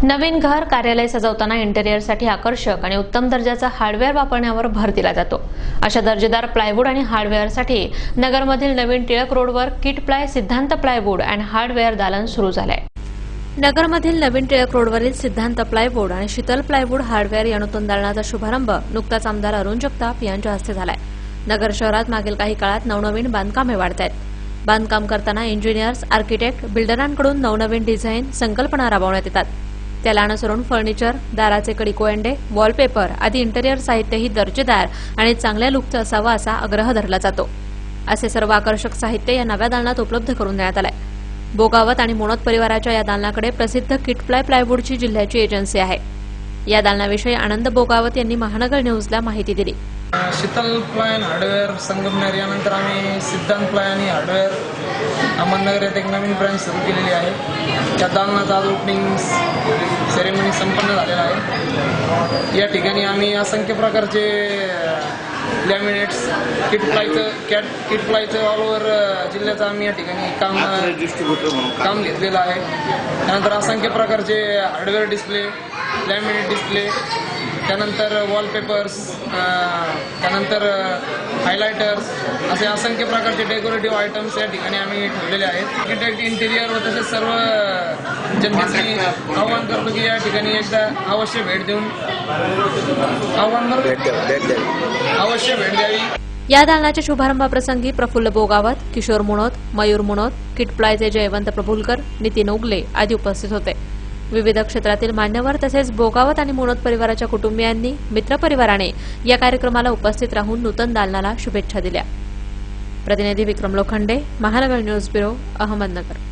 नवीन घर कार्यालय सजवताना इंटेरियरसाठी आकर्षक आणि उत्तम दर्जाचा हार्डवेअर वापरण्यावर भर दिला जातो। अशा दर्जेदार प्लायवूड आणि हार्डवेअरसाठी नगरमधील नवीन टिळक रोडवर किट प्लाय सिद्धांत प्लायवूड अँड हार्डवेअर दालन सुरू झाले। नगरमधील नवीन टिळक रोडवरील सिद्धांत प्लायवूड आणि शीतल प्लायवूड हार्डवेअर या नूतन दालनाचा शुभारंभ नुकताच आमदार अरुण जगताप यांच्या हस्ते झालाय। नगर शहरात मागील काही काळात नवनवीन बांधकामे वाढत आहेत। बांधकाम करताना इंजिनियर्स, आर्किटेक्ट, बिल्डरांकडून नवनवीन डिझाईन, संकल्पना राबवण्यात येतात। त्याला अनुसरून फर्निचर, दाराचे कडीकोयंडे, वॉलपेपर आदी इंटेरियर साहित्यही दर्जेदार आणि चांगल्या लुकचं असावं असा आग्रह धरला जातो। असे सर्व आकर्षक साहित्य या नव्या दालनात उपलब्ध करून देण्यात आलंय। बोगावत आणि मोनोत परिवाराच्या या दालनाकडे प्रसिद्ध किट प्लायवूडची जिल्ह्याची एजन्सी आहे। या दालनाविषयी आनंद बोगावत यांनी महानगर न्यूजला माहिती दिली। Sheetal ply and hardware Sangamner यानंतर आम्ही सिद्धांत प्लाय आणि हार्डवेअर अहमदनगर येथे एक नवीन ब्रँच सुरू केलेली आहे। त्या दालनाचा आज ओपनिंग सेरेमनी संपन्न झालेला आहे। या ठिकाणी आम्ही असंख्य प्रकारचे लॅमिनेट्स, किट प्लायचं ऑल ओव्हर जिल्ह्याचं आम्ही या ठिकाणी काम घेतलेलं आहे। त्यानंतर असंख्य प्रकारचे हार्डवेअर डिस्प्ले, लॅमिनेट डिस्प्ले, त्यानंतर वॉलपेपर्स, त्यानंतर हायलायटर्स असे असंख्य प्रकारचे डेकोरेटिव्ह आयटम्स या ठिकाणी आम्ही ठेवलेले आहेत। आर्किटेक्ट, इंटिरियर व तसेच सर्व जनतेची आव्हान करतो की या ठिकाणी एकदा अवश्य भेट देऊन अवश्य भेट द्यावी। या दालनाच्या शुभारंभाप्रसंगी प्रफुल्ल बोगावत, किशोर मुनोत, मयूर मुनोत, किट प्लायचे जयवंत प्रभुलकर, नितीन उगले आदी उपस्थित होते। विविध क्षेत्रातील मान्यवर तसेच बोगावत आणि मुनोत परिवाराच्या कुटुंबियांनी, मित्रपरिवाराने या कार्यक्रमाला उपस्थित राहून नूतन दालनाला शुभेच्छा दिल्या। प्रतिनिधी विक्रम लोखंडे, महानगर न्यूज ब्युरो, अहमदनगर।